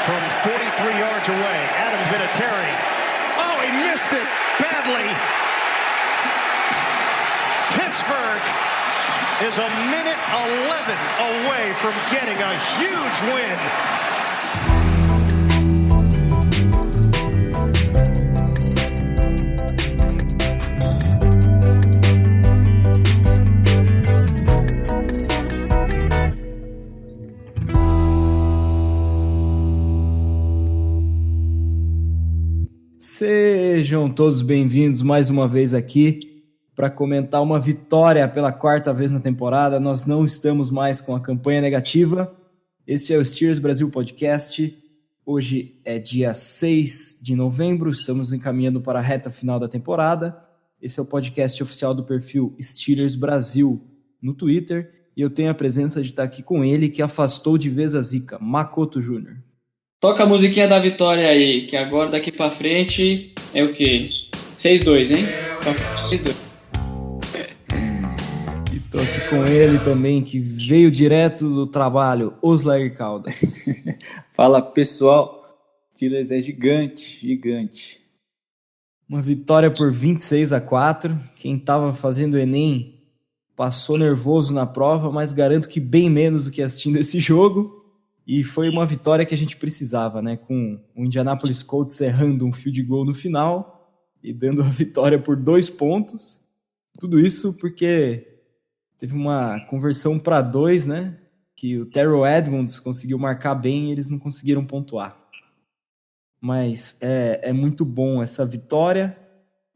from 43 yards away. Adam Vinatieri. Oh, he missed it badly. Pittsburgh is a minute 11 away from getting a huge win. Sejam todos bem-vindos mais uma vez aqui para comentar uma vitória pela quarta vez na temporada. Nós não estamos mais com a campanha negativa. Esse é o Steelers Brasil Podcast. Hoje é dia 6 de novembro, estamos encaminhando para a reta final da temporada. Esse é o podcast oficial do perfil Steelers Brasil no Twitter. E eu tenho a presença de estar aqui com ele, que afastou de vez a zica, Makoto Júnior. Toca a musiquinha da vitória aí, que agora daqui pra frente é o quê? 6-2, hein? 6-2. E tô aqui com ele também, que veio direto do trabalho, Oslair Caldas. Fala, pessoal. Steelers é gigante. Uma vitória por 26-4. Quem tava fazendo o Enem passou nervoso na prova, mas garanto que bem menos do que assistindo esse jogo. E foi uma vitória que a gente precisava, né? Com o Indianapolis Colts errando um field goal no final e dando a vitória por 2 pontos. Tudo isso porque teve uma conversão para 2, né? Que o Terrell Edmonds conseguiu marcar bem e eles não conseguiram pontuar. Mas é muito bom essa vitória.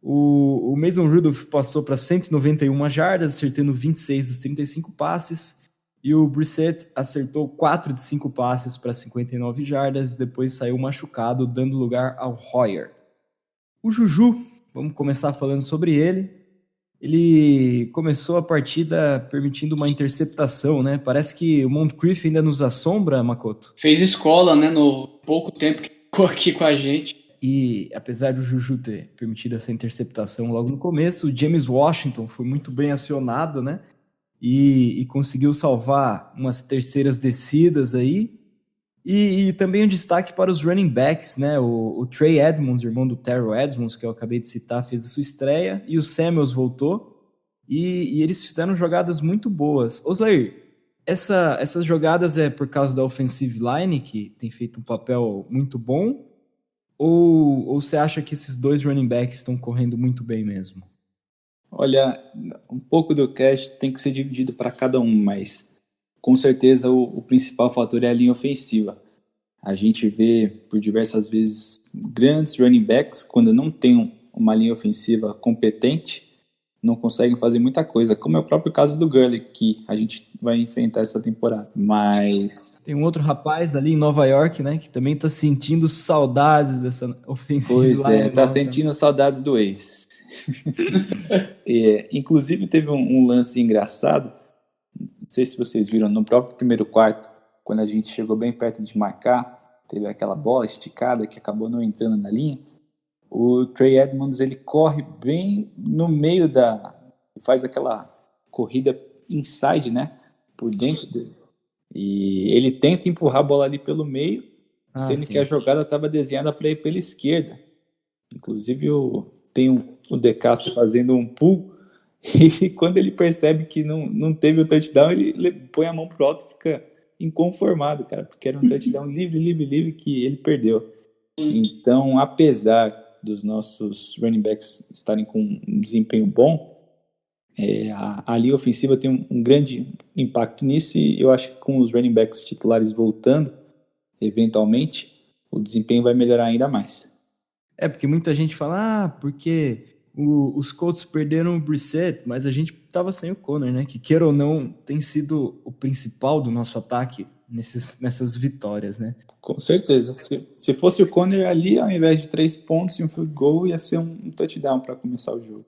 O Mason Rudolph passou para 191 jardas, acertando 26 dos 35 passes. E o Brissett acertou 4 de 5 passes para 59 jardas, depois saiu machucado, dando lugar ao Hoyer. O Juju, vamos começar falando sobre ele. Ele começou a partida permitindo uma interceptação, né? Parece que o Moncrief ainda nos assombra, Makoto. Fez escola, né, no pouco tempo que ficou aqui com a gente. E apesar do Juju ter permitido essa interceptação logo no começo, o James Washington foi muito bem acionado, né? E conseguiu salvar umas terceiras descidas aí. E também um destaque para os running backs, né? O Trey Edmonds, irmão do Terrell Edmonds, que eu acabei de citar, fez a sua estreia. E o Samuels voltou. E eles fizeram jogadas muito boas. Oslair, essas jogadas é por causa da offensive line, que tem feito um papel muito bom? Ou você acha que esses 2 running backs estão correndo muito bem mesmo? Olha, um pouco do cast tem que ser dividido para cada um, mas com certeza o principal fator é a linha ofensiva. A gente vê por diversas vezes grandes running backs, quando não tem uma linha ofensiva competente, não conseguem fazer muita coisa, como é o próprio caso do Gurley, que a gente vai enfrentar essa temporada. Mas tem um outro rapaz ali em Nova York, né, que também está sentindo saudades dessa ofensiva. Pois é, está sentindo saudades do ex. Inclusive teve um lance engraçado, não sei se vocês viram, no próprio primeiro quarto, quando a gente chegou bem perto de marcar, teve aquela bola esticada que acabou não entrando na linha. O Trey Edmonds, ele corre bem no meio faz aquela corrida inside, né, por dentro dele, e ele tenta empurrar a bola ali pelo meio, sendo que a jogada estava desenhada para ir pela esquerda. Inclusive tem o DeCastro fazendo um pull, e quando ele percebe que não teve o touchdown, ele põe a mão pro alto e fica inconformado, cara, porque era um touchdown livre que ele perdeu. Então, apesar dos nossos running backs estarem com um desempenho bom, a linha ofensiva tem um grande impacto nisso, e eu acho que com os running backs titulares voltando, eventualmente, o desempenho vai melhorar ainda mais. Porque muita gente fala, porque os Colts perderam o Brissett, mas a gente tava sem o Conner, né? Que, queira ou não, tem sido o principal do nosso ataque nessas vitórias, né? Com certeza. Se fosse o Conner ali, ao invés de 3 pontos e um field goal, ia ser um touchdown para começar o jogo.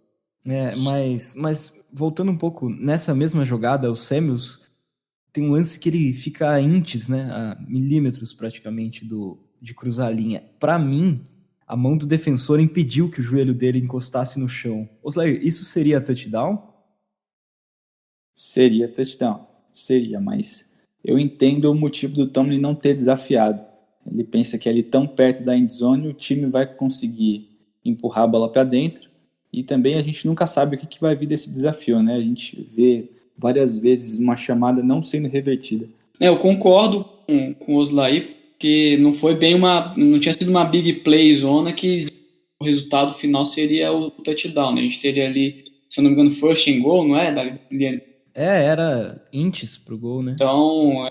Mas voltando um pouco, nessa mesma jogada, o Samuels tem um lance que ele fica a inches, né? A milímetros praticamente de cruzar a linha. Para mim, a mão do defensor impediu que o joelho dele encostasse no chão. Oslair, isso seria touchdown? Seria touchdown. Seria, mas eu entendo o motivo do Tomlin não ter desafiado. Ele pensa que ali tão perto da endzone o time vai conseguir empurrar a bola para dentro. E também a gente nunca sabe o que vai vir desse desafio, né? A gente vê várias vezes uma chamada não sendo revertida. Eu concordo com o Oslaí, que não foi bem não tinha sido uma big play zona que o resultado final seria o touchdown, né? A gente teria ali, se eu não me engano, first and goal, não é? Era inches pro gol, né? Então,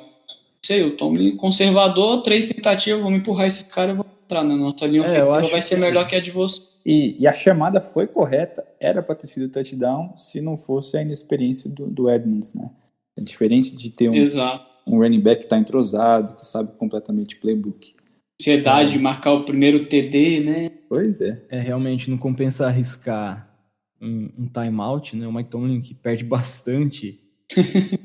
sei, o Tomlin conservador, 3 tentativas, vamos empurrar esses caras e vamos entrar na nossa linha ofensiva, vai ser melhor que a de você. E a chamada foi correta, era para ter sido touchdown, se não fosse a inexperiência do Edmonds, né? É diferente de ter um running back que está entrosado, que sabe completamente playbook. Ansiedade de marcar o primeiro TD, né? Pois é. Realmente não compensa arriscar um timeout, né? O Mike Tomlin, que perde bastante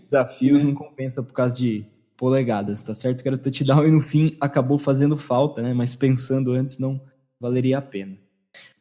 desafios, não compensa por causa de polegadas, tá certo? Que era o touchdown e no fim acabou fazendo falta, né? Mas pensando antes não valeria a pena.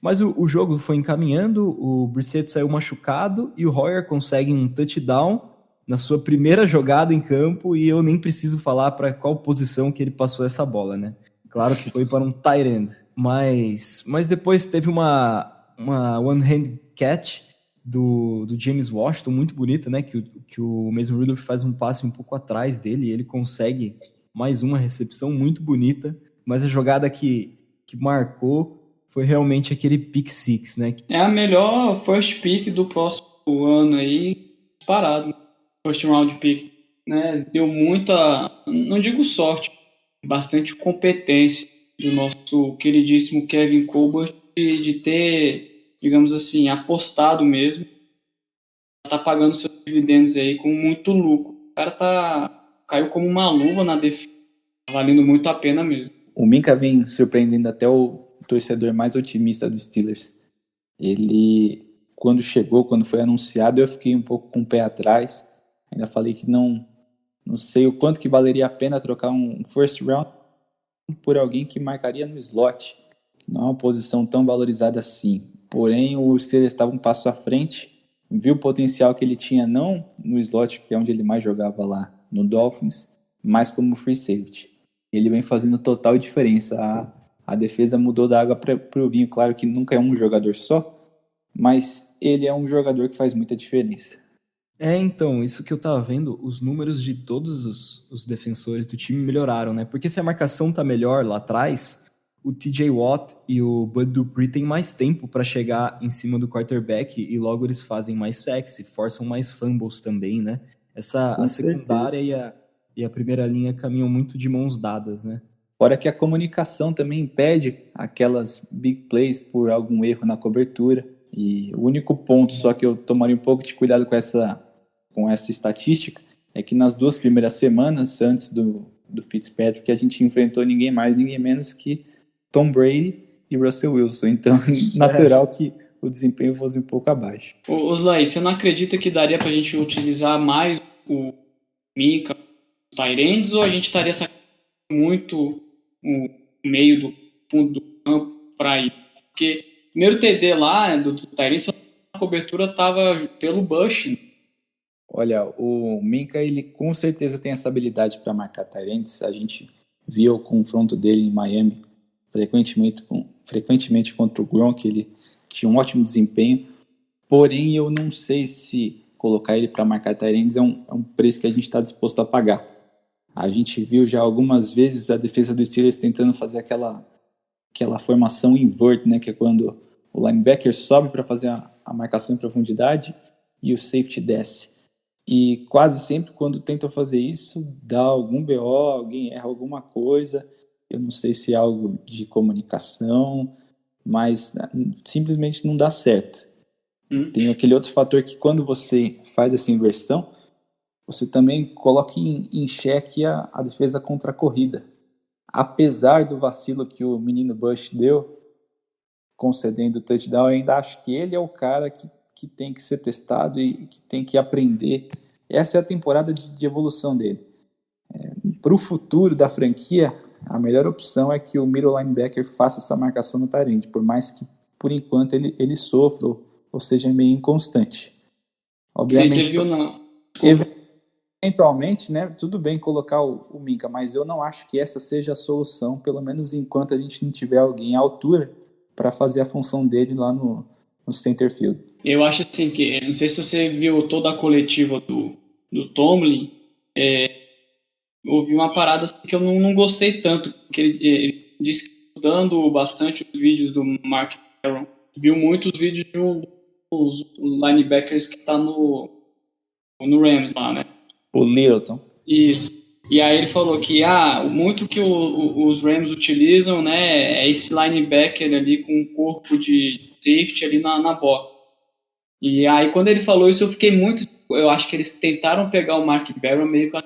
Mas o jogo foi encaminhando, o Brissett saiu machucado e o Hoyer consegue um touchdown na sua primeira jogada em campo e eu nem preciso falar para qual posição que ele passou essa bola, né? Claro que foi para um tight end, mas depois teve uma one-hand catch do James Washington, muito bonita, né? Que o Mason Rudolph faz um passe um pouco atrás dele e ele consegue mais uma recepção muito bonita, mas a jogada que marcou foi realmente aquele pick six, né? É a melhor first pick do próximo ano aí, disparado. First round pick, né? Deu muita, não digo sorte, bastante competência do nosso queridíssimo Kevin Colbert de ter, digamos assim, apostado mesmo. Tá pagando seus dividendos aí com muito lucro. O cara caiu como uma luva na defesa, valendo muito a pena mesmo. O Minkah vem surpreendendo até o torcedor mais otimista dos Steelers. Ele, quando foi anunciado, eu fiquei um pouco com o pé atrás. Ainda falei que não sei o quanto que valeria a pena trocar um first round por alguém que marcaria no slot, que não é uma posição tão valorizada assim. Porém, o Steelers estava um passo à frente, viu o potencial que ele tinha não no slot, que é onde ele mais jogava lá no Dolphins, mas como free safety. Ele vem fazendo total diferença. A defesa mudou da água para o vinho. Claro que nunca é um jogador só, mas ele é um jogador que faz muita diferença. Então, isso que eu tava vendo, os números de todos os defensores do time melhoraram, né? Porque se a marcação tá melhor lá atrás, o TJ Watt e o Bud Dupree têm mais tempo para chegar em cima do quarterback e logo eles fazem mais sacks, forçam mais fumbles também, né? A secundária e a primeira linha caminham muito de mãos dadas, né? Fora que a comunicação também impede aquelas big plays por algum erro na cobertura. E o único ponto só que eu tomaria um pouco de cuidado com essa estatística é que nas 2 primeiras semanas antes do Fitzpatrick a gente enfrentou ninguém mais, ninguém menos que Tom Brady e Russell Wilson. Então, natural que o desempenho fosse um pouco abaixo. Oslai, você não acredita que daria pra gente utilizar mais o Minkah, os tight ends, ou a gente estaria sacrificando muito o meio do fundo do campo para ir? Porque o primeiro TD lá do Tyrese, a cobertura estava pelo Bush. Olha, o Minkah, ele com certeza tem essa habilidade para marcar Tyrants. A gente viu o confronto dele em Miami frequentemente contra o Gronk. Ele tinha um ótimo desempenho, porém eu não sei se colocar ele para marcar Tyrants é um preço que a gente está disposto a pagar. A gente viu já algumas vezes a defesa dos Steelers tentando fazer aquela formação invert, né, que é quando o linebacker sobe para fazer a marcação em profundidade e o safety desce. E quase sempre quando tentam fazer isso, dá algum BO, alguém erra alguma coisa. Eu não sei se é algo de comunicação, mas simplesmente não dá certo. Tem aquele outro fator que quando você faz essa inversão, você também coloca em xeque a defesa contra a corrida. Apesar do vacilo que o menino Bush deu, concedendo o touchdown, eu ainda acho que ele é o cara que tem que ser testado e que tem que aprender. Essa é a temporada de evolução dele. Para o futuro da franquia, a melhor opção é que o middle linebacker faça essa marcação no tight end, por mais que, por enquanto, ele sofra ou seja meio inconstante. Obviamente, você viu, não? eventualmente, né, tudo bem colocar o Minka, mas eu não acho que essa seja a solução, pelo menos enquanto a gente não tiver alguém à altura para fazer a função dele lá no center field. Eu acho assim que, não sei se você viu toda a coletiva do Tomlin, ouvi uma parada assim que eu não gostei tanto, porque ele disse que estudando bastante os vídeos do Mark Barron, viu muitos vídeos de um dos linebackers que tá no Rams lá, né? O Littleton. Isso. E aí ele falou que muito que os Rams utilizam, né, é esse linebacker ali com um corpo de safety ali na bola. E aí quando ele falou isso eu fiquei muito, eu acho que eles tentaram pegar o Mark Barron meio que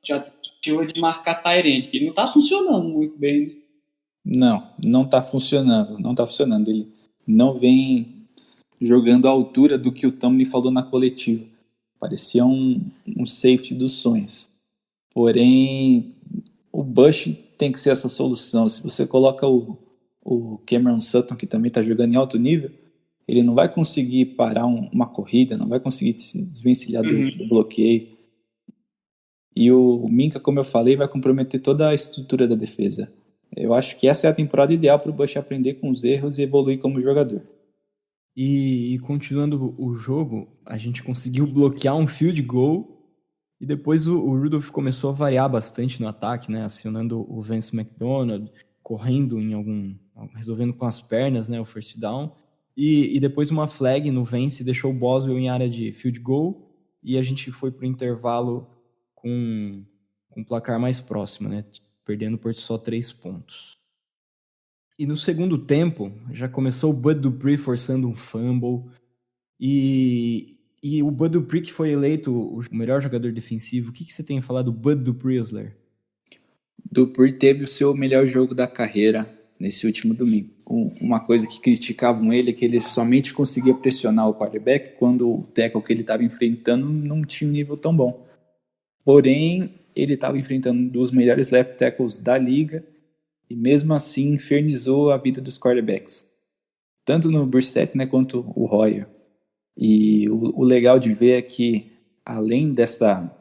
já tentativa de marcar Tyrant, e não tá funcionando muito bem. Não tá funcionando, não tá funcionando. Ele não vem jogando à altura do que o Tomlin falou na coletiva. Parecia um safety dos sonhos. Porém, o Bush tem que ser essa solução. Se você coloca o Cameron Sutton, que também está jogando em alto nível, ele não vai conseguir parar uma corrida, não vai conseguir se desvencilhar do bloqueio. E o Minka, como eu falei, vai comprometer toda a estrutura da defesa. Eu acho que essa é a temporada ideal para o Bush aprender com os erros e evoluir como jogador. E continuando o jogo, a gente conseguiu bloquear um field goal e depois o Rudolph começou a variar bastante no ataque, né? Acionando o Vance McDonald, correndo resolvendo com as pernas, né? O first down. E depois uma flag no Vance deixou o Boswell em área de field goal e a gente foi para o intervalo com um placar mais próximo, né? Perdendo por só 3 pontos. E no segundo tempo, já começou o Bud Dupree forçando um fumble. E o Bud Dupree, que foi eleito o melhor jogador defensivo, o que você tem a falar do Bud Dupree, Osler? Dupree teve o seu melhor jogo da carreira nesse último domingo. Uma coisa que criticavam ele é que ele somente conseguia pressionar o quarterback quando o tackle que ele estava enfrentando não tinha um nível tão bom. Porém, ele estava enfrentando um dos melhores left tackles da liga e mesmo assim infernizou a vida dos quarterbacks. Tanto no Brissett, né, quanto o Hoyer. E o legal de ver é que, além dessa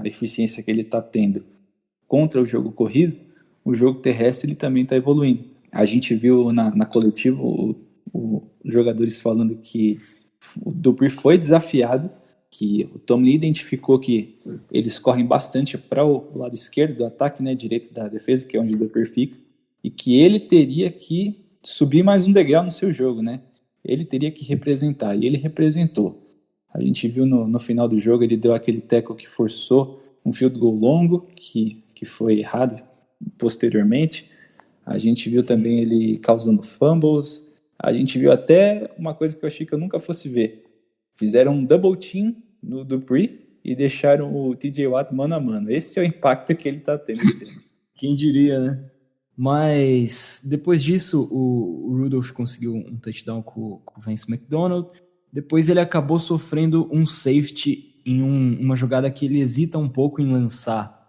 eficiência que ele está tendo contra o jogo corrido, o jogo terrestre ele também está evoluindo. A gente viu na coletiva os jogadores falando que o Dupree foi desafiado, que o Tomlin identificou que eles correm bastante para o lado esquerdo do ataque, né, direito da defesa, que é onde o Dupree fica, e que ele teria que subir mais um degrau no seu jogo, né? Ele teria que representar, e ele representou. A gente viu no final do jogo, ele deu aquele tackle que forçou um field goal longo, que foi errado posteriormente. A gente viu também ele causando fumbles. A gente viu até uma coisa que eu achei que eu nunca fosse ver. Fizeram um double team no Dupree e deixaram o TJ Watt mano a mano. Esse é o impacto que ele tá tendo esse ano. Quem diria, né? Mas depois disso, o Rudolph conseguiu um touchdown com o Vance McDonald. Depois ele acabou sofrendo um safety em uma jogada que ele hesita um pouco em lançar.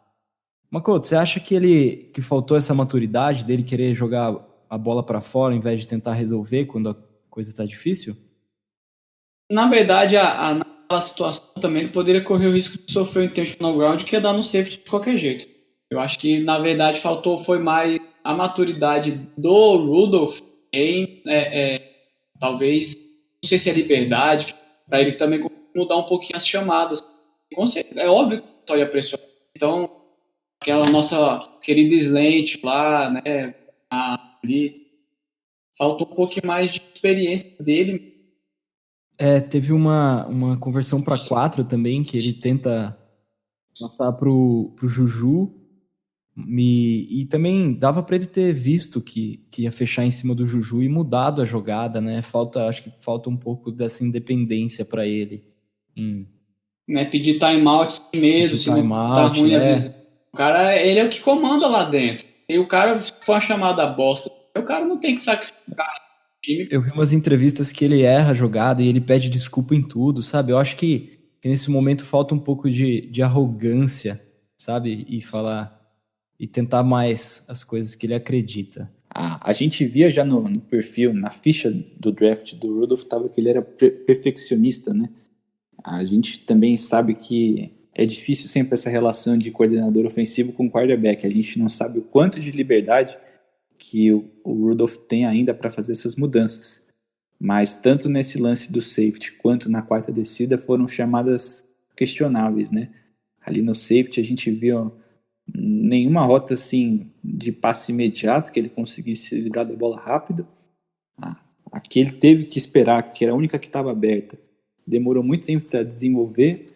Makoto, você acha que faltou essa maturidade dele querer jogar a bola para fora ao invés de tentar resolver quando a coisa está difícil? Na verdade, naquela situação também ele poderia correr o risco de sofrer um intentional ground que ia dar no safety de qualquer jeito. Eu acho que, na verdade, foi mais a maturidade do Rudolph em, talvez, não sei se é liberdade, para ele também mudar um pouquinho as chamadas. É óbvio que só ia pressionar. Então, aquela nossa querida slant lá, né, a blitz, faltou um pouquinho mais de experiência dele. Teve uma conversão para 4 também, que ele tenta passar pro Juju, e também dava para ele ter visto que ia fechar em cima do Juju e mudado a jogada, né? Acho que falta um pouco dessa independência para ele. Né, pedir timeout sem medo, se não tá ruim a visão. O cara, ele é o que comanda lá dentro. Se o cara for uma chamada bosta, o cara não tem que sacrificar o time. Eu vi umas entrevistas que ele erra a jogada e ele pede desculpa em tudo, sabe? Eu acho que nesse momento falta um pouco de arrogância, sabe? E falar e tentar mais as coisas que ele acredita. A gente via já no perfil, na ficha do draft do Rudolph, que ele era perfeccionista, né? A gente também sabe que é difícil sempre essa relação de coordenador ofensivo com quarterback. A gente não sabe o quanto de liberdade que o Rudolph tem ainda para fazer essas mudanças. Mas tanto nesse lance do safety quanto na quarta descida foram chamadas questionáveis, né? Ali no safety a gente viu nenhuma rota assim de passe imediato que ele conseguisse se livrar da bola rápido. Aqui ele teve que esperar, que era a única que estava aberta. Demorou muito tempo para desenvolver.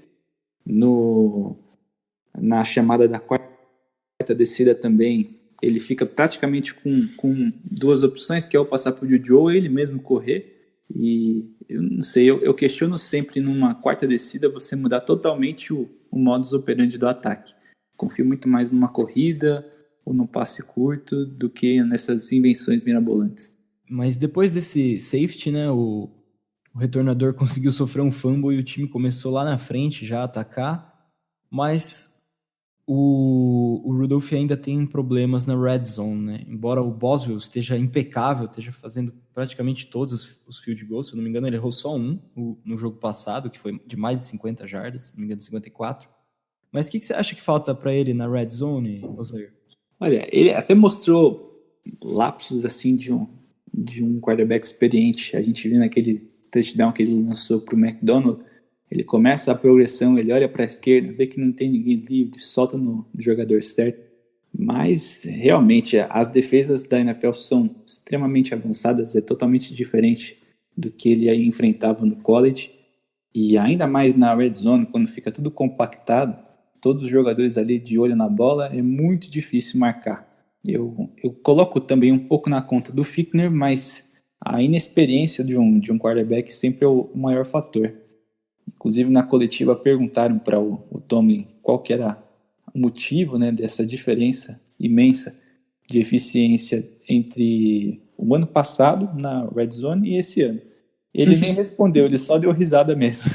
Na chamada da quarta descida também, ele fica praticamente com duas opções, que é ou passar para o Juju ou ele mesmo correr. E eu não sei, eu questiono sempre numa quarta descida você mudar totalmente o modus operandi do ataque. Confio muito mais numa corrida ou num passe curto do que nessas invenções mirabolantes. Mas depois desse safety, né, o retornador conseguiu sofrer um fumble e o time começou lá na frente já a atacar, mas o Rudolph ainda tem problemas na red zone, né? Embora o Boswell esteja impecável, esteja fazendo praticamente todos os field goals, se eu não me engano ele errou só um no jogo passado, que foi de mais de 50 jardas, se não me engano 54. Mas o que você acha que falta para ele na red zone, Oslair? Olha, ele até mostrou lapsos assim de um quarterback experiente. A gente viu naquele touchdown que ele lançou para o McDonald, ele começa a progressão, ele olha para a esquerda, vê que não tem ninguém livre, solta no jogador certo. Mas realmente as defesas da NFL são extremamente avançadas, é totalmente diferente do que ele aí enfrentava no college. E ainda mais na red zone, quando fica tudo compactado, todos os jogadores ali de olho na bola, é muito difícil marcar. Eu coloco também um pouco na conta do Fickner, mas a inexperiência de um quarterback sempre é o maior fator. Inclusive na coletiva perguntaram para o Tomlin qual que era o motivo, né, dessa diferença imensa de eficiência entre o ano passado na red zone e esse ano. Ele nem respondeu, ele só deu risada mesmo.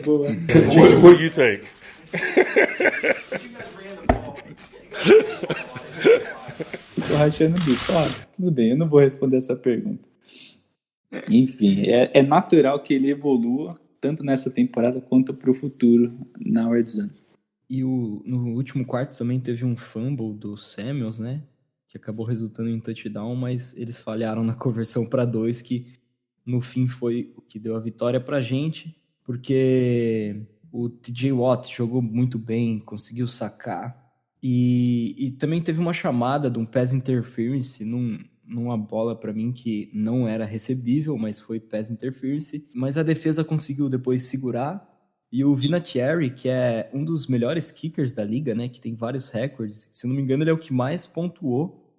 What do you think? Tô rachando o bico. Tudo bem, eu não vou responder essa pergunta. Enfim, é natural que ele evolua tanto nessa temporada quanto para o futuro na red zone. E no último quarto também teve um fumble do Samuels, né? Que acabou resultando em um touchdown, mas eles falharam na conversão para 2, que no fim foi o que deu a vitória pra gente, porque o TJ Watt jogou muito bem, conseguiu sacar. E também teve uma chamada de um pass interference numa bola para mim que não era recebível, mas foi pass interference. Mas a defesa conseguiu depois segurar. E o Vinatieri, que é um dos melhores kickers da liga, né, que tem vários recordes, se não me engano ele é o que mais pontuou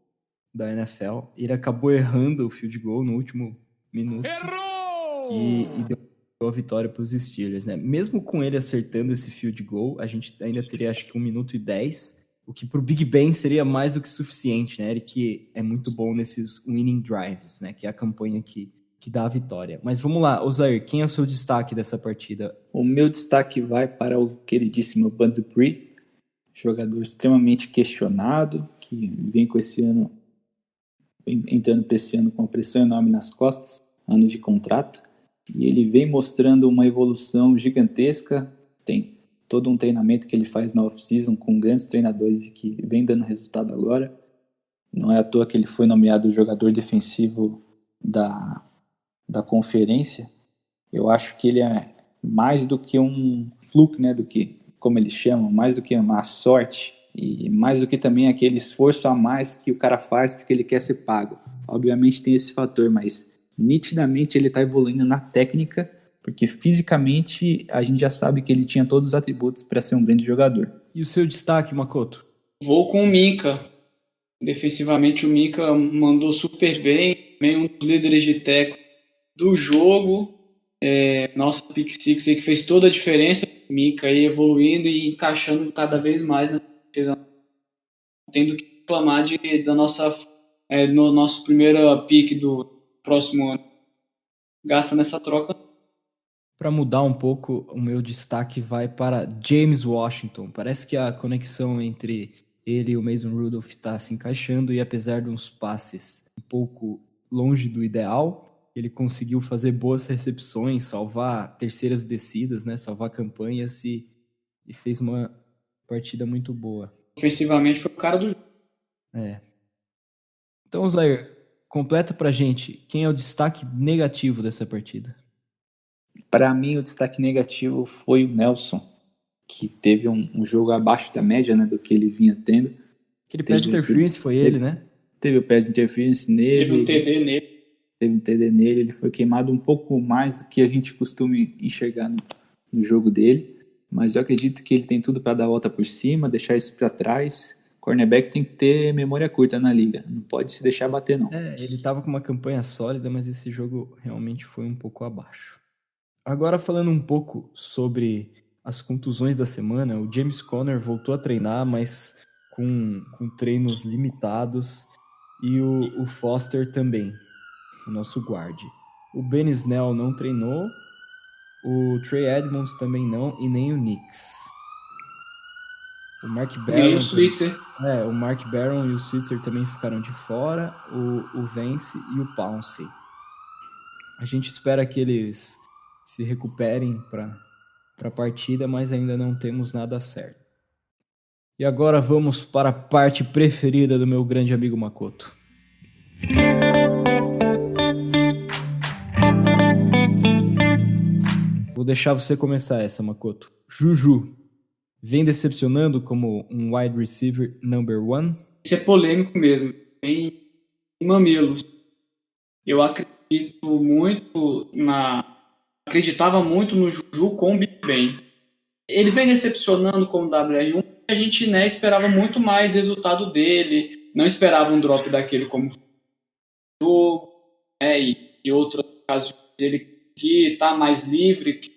da NFL. Ele acabou errando o field goal no último minuto. Errou! E deu a vitória para os Steelers, né? Mesmo com ele acertando esse field goal, a gente ainda teria acho que 1 minuto e 10, o que pro Big Ben seria mais do que suficiente, né? Ele que é muito bom nesses winning drives, né? Que é a campanha que dá a vitória. Mas vamos lá, Oslair, quem é o seu destaque dessa partida? O meu destaque vai para o queridíssimo Bud Dupree, jogador extremamente questionado, que vem com esse ano, entrando para esse ano com uma pressão enorme nas costas, ano de contrato, e ele vem mostrando uma evolução gigantesca. Tem todo um treinamento que ele faz na off-season com grandes treinadores e que vem dando resultado agora. Não é à toa que ele foi nomeado o jogador defensivo da conferência. Eu acho que ele é mais do que um fluke, né, do que, como eles chamam, mais do que uma sorte e mais do que também aquele esforço a mais que o cara faz porque ele quer ser pago. Obviamente tem esse fator, mas nitidamente ele está evoluindo na técnica, porque fisicamente a gente já sabe que ele tinha todos os atributos para ser um grande jogador. E o seu destaque, Makoto? Vou com o Minka. Defensivamente o Minka mandou super bem, meio um dos líderes de tackle do jogo. Nossa pick six aí que fez toda a diferença. O Minka aí evoluindo e encaixando cada vez mais na defesa. Tendo que reclamar da no nosso primeiro pick do próximo ano. Gasta nessa troca. Para mudar um pouco, o meu destaque vai para James Washington. Parece que a conexão entre ele e o Mason Rudolph está se encaixando, e apesar de uns passes um pouco longe do ideal, ele conseguiu fazer boas recepções, salvar terceiras descidas, né, salvar campanhas, e e fez uma partida muito boa. Ofensivamente foi o cara do jogo. Então, Slayer, completa pra gente quem é o destaque negativo dessa partida. Para mim, o destaque negativo foi o Nelson, que teve um jogo abaixo da média, né, do que ele vinha tendo. Aquele pass interference foi ele, né? Teve o pass interference nele. Teve um TD nele. Teve um TD nele, ele foi queimado um pouco mais do que a gente costuma enxergar no jogo dele. Mas eu acredito que ele tem tudo para dar a volta por cima, deixar isso para trás. Cornerback tem que ter memória curta na liga, não pode se deixar bater, não. Ele tava com uma campanha sólida, mas esse jogo realmente foi um pouco abaixo. Agora, falando um pouco sobre as contusões da semana, o James Conner voltou a treinar, mas com treinos limitados, e o Foster também, o nosso guard. O Ben Snell não treinou, o Trey Edmonds também não, e nem o Knicks. O Mark Barron, E o Switzer. o Mark Barron e o Switzer também ficaram de fora, o Vance e o Pouncey. A gente espera que eles se recuperem para a partida, mas ainda não temos nada certo. E agora vamos para a parte preferida do meu grande amigo Makoto. Vou deixar você começar essa, Makoto. Juju vem decepcionando como um wide receiver number one? Isso é polêmico mesmo. Tem mamilos. Eu acreditava muito no Juju com o Big Ben. Ele vem decepcionando como WR1. A gente esperava muito mais resultado dele. Não esperava um drop daquele como jogo, e outras ocasiões ele que tá mais livre que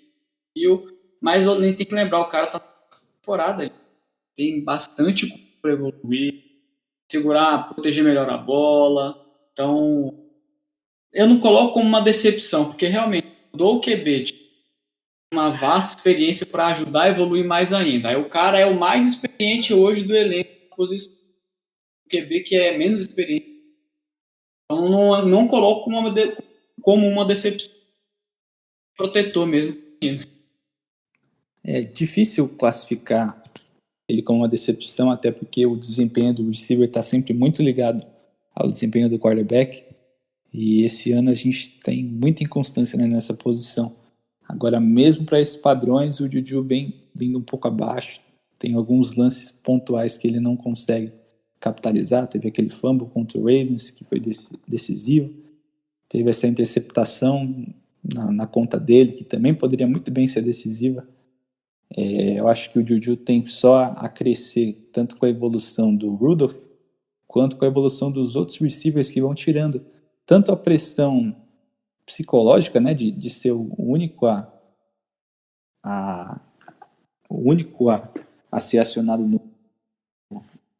eu. Mas a gente tem que lembrar, o cara tá na temporada. Tem bastante para evoluir, segurar, proteger melhor a bola. Então, eu não coloco como uma decepção, porque realmente mudou o QB de uma vasta experiência para ajudar a evoluir mais ainda. Aí o cara é o mais experiente hoje do elenco da posição. O QB que é menos experiente. Então, não coloco como uma decepção. Protetor mesmo. É difícil classificar ele como uma decepção, até porque o desempenho do receiver está sempre muito ligado ao desempenho do quarterback, e esse ano a gente tem muita inconstância, né, nessa posição. Agora, mesmo para esses padrões, o Juju vem vindo um pouco abaixo, tem alguns lances pontuais que ele não consegue capitalizar. Teve aquele fumble contra o Ravens, que foi decisivo, teve essa interceptação na conta dele, que também poderia muito bem ser decisiva. Eu acho que o Juju tem só a crescer, tanto com a evolução do Rudolph, quanto com a evolução dos outros receivers que vão tirando tanto a pressão psicológica, né, de ser o único a ser acionado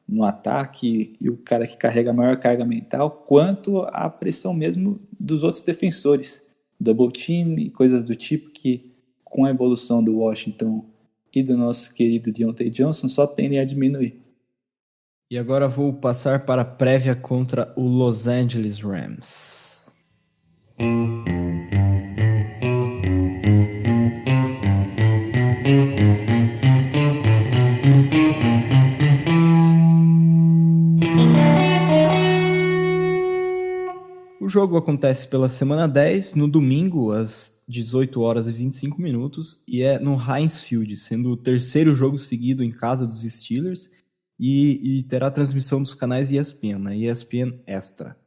no ataque, e o cara que carrega a maior carga mental, quanto a pressão mesmo dos outros defensores, double team e coisas do tipo, que com a evolução do Washington e do nosso querido Deontay Johnson só tendem a diminuir. E agora vou passar para a prévia contra o Los Angeles Rams. O jogo acontece pela semana 10, no domingo, às 18 horas e 25 minutos, e é no Heinz Field, sendo o terceiro jogo seguido em casa dos Steelers, e terá transmissão dos canais ESPN, né? ESPN Extra.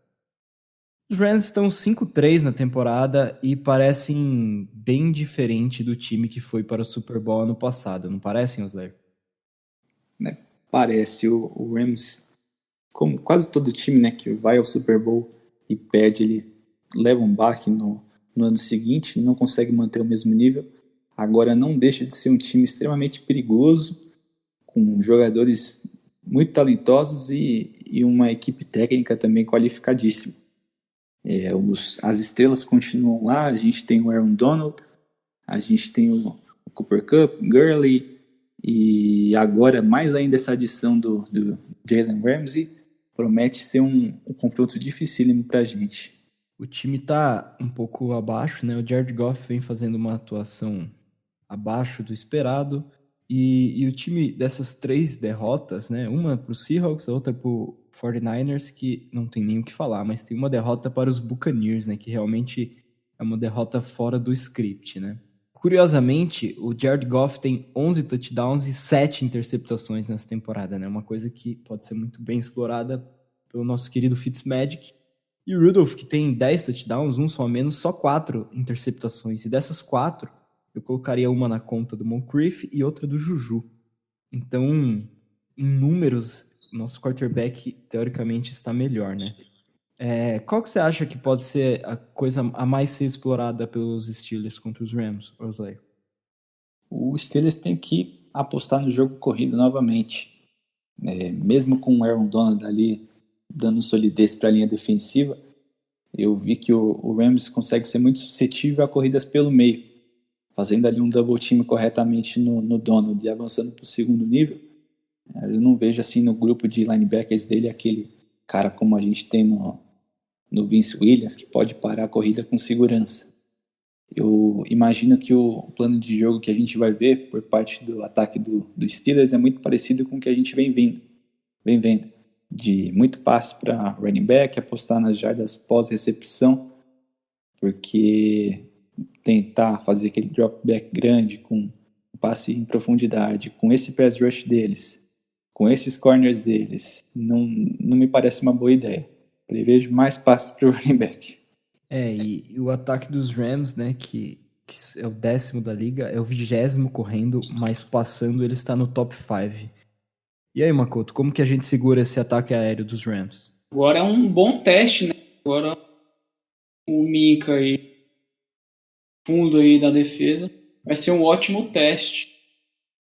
Os Rams estão 5-3 na temporada e parecem bem diferente do time que foi para o Super Bowl ano passado, não parecem, Osler? Parece. O Rams, como quase todo time, né, que vai ao Super Bowl e perde, ele leva um baque no ano seguinte, não consegue manter o mesmo nível. Agora não deixa de ser um time extremamente perigoso, com jogadores muito talentosos e uma equipe técnica também qualificadíssima. As estrelas continuam lá. A gente tem o Aaron Donald, a gente tem o Cooper Kupp, Gurley, e agora mais ainda essa adição do Jalen Ramsey promete ser um confronto dificílimo pra gente. O time tá um pouco abaixo, né? O Jared Goff vem fazendo uma atuação abaixo do esperado. E o time dessas 3 derrotas, né? Uma para os Seahawks, a outra para o 49ers, que não tem nem o que falar, mas tem uma derrota para os Buccaneers, né? Que realmente é uma derrota fora do script, né? Curiosamente, o Jared Goff tem 11 touchdowns e 7 interceptações nessa temporada, né? Uma coisa que pode ser muito bem explorada pelo nosso querido Fitzmagic. E o Rudolph, que tem 10 touchdowns, um só menos, só 4 interceptações. E dessas 4, eu colocaria uma na conta do Moncrief e outra do Juju. Então, em números, nosso quarterback, teoricamente, está melhor, né? Qual que você acha que pode ser a coisa a mais ser explorada pelos Steelers contra os Rams, Rosley? O Steelers tem que apostar no jogo corrido novamente. Mesmo com o Aaron Donald ali dando solidez para a linha defensiva, eu vi que o Rams consegue ser muito suscetível a corridas pelo meio, fazendo ali um double team corretamente no Donald e avançando para o segundo nível. Eu não vejo assim no grupo de linebackers dele aquele cara como a gente tem no Vince Williams, que pode parar a corrida com segurança. Eu imagino que o plano de jogo que a gente vai ver por parte do ataque do Steelers é muito parecido com o que a gente vem vendo, de muito passe para running back, apostar nas jardas pós-recepção, porque tentar fazer aquele drop back grande com passe em profundidade, com esse pass rush deles, com esses corners deles, não me parece uma boa ideia. Prevejo mais passes para o running back. E o ataque dos Rams, né, que é o 10º da liga, é o 20º correndo, mas passando ele está no top 5. E aí, Makoto, como que a gente segura esse ataque aéreo dos Rams? Agora é um bom teste, né? Agora o Minka aí, fundo aí da defesa, vai ser um ótimo teste.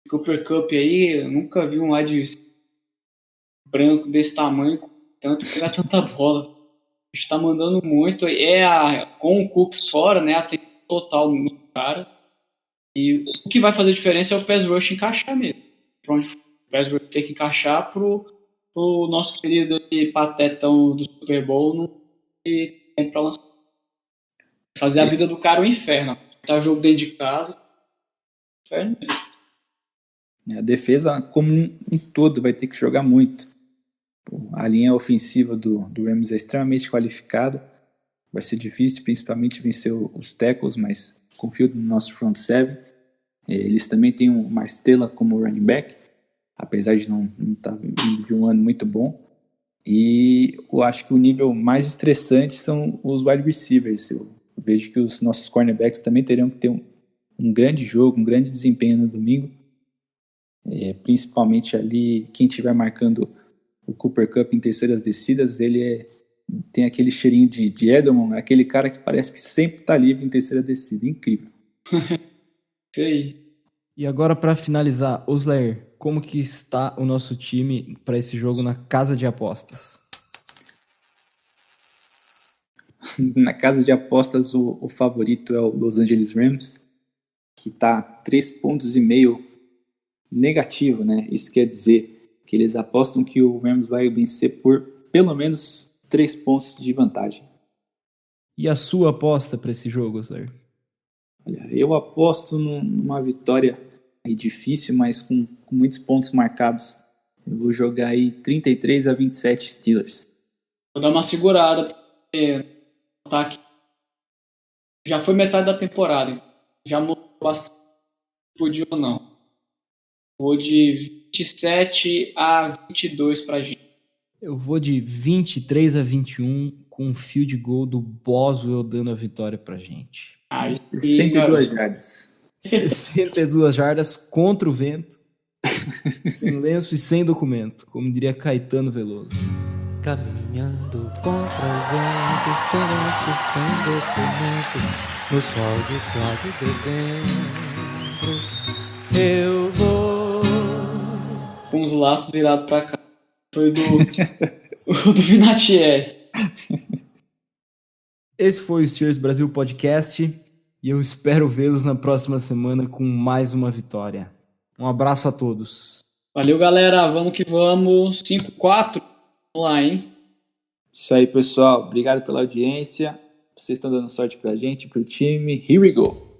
Cooper Kupp aí, eu nunca vi um wide branco desse tamanho, tanto pegar tanta bola. A gente tá mandando muito, com o Cooks fora, né, a atenção total no cara. E o que vai fazer diferença é o pass rush encaixar mesmo. Pra onde o pass rush tem que encaixar pro nosso querido patetão do Super Bowl não ter tempo pra lançar. Fazer a vida do cara um inferno. Tá o jogo dentro de casa, inferno mesmo. A defesa como um todo vai ter que jogar muito. A linha ofensiva do Rams é extremamente qualificada. Vai ser difícil, principalmente, vencer os tackles, mas confio no nosso front seven. Eles também têm o Marstella como running back, apesar de não estar vindo de um ano muito bom. E eu acho que o nível mais estressante são os wide receivers. Eu vejo que os nossos cornerbacks também teriam que ter um grande jogo, um grande desempenho no domingo. Principalmente ali, quem estiver marcando o Cooper Kupp em terceiras descidas, ele tem aquele cheirinho de Edelman, aquele cara que parece que sempre está livre em terceira descida. Incrível. Isso aí. E agora, para finalizar, Oslair, como que está o nosso time para esse jogo na casa de apostas? Na casa de apostas, o favorito é o Los Angeles Rams, que está 3,5 pontos negativo, né? Isso quer dizer que eles apostam que o Rams vai vencer por pelo menos 3 pontos de vantagem. E a sua aposta para esse jogo, Oslair? Olha, eu aposto numa vitória aí difícil, mas com muitos pontos marcados. Eu vou jogar aí 33-27 Steelers. Vou dar uma segurada, porque o ataque já foi metade da temporada, já mudou bastante, podia ou não. Vou de 27-22 pra gente. Eu vou de 23-21 com um field goal do Boswell dando a vitória pra gente. 62 jardas. 62 jardas contra o vento, sem lenço e sem documento, como diria Caetano Veloso. Caminhando contra o vento, sem lenço, sem documento, no sol de quase dezembro, eu vou. Com os laços virados pra cá. Foi do Vinatieri. Esse foi o Steelers Brasil Podcast e eu espero vê-los na próxima semana com mais uma vitória. Um abraço a todos. Valeu, galera. Vamos que vamos. 5-4. Vamos lá, hein? Isso aí, pessoal. Obrigado pela audiência. Vocês estão dando sorte pra gente, pro time. Here we go.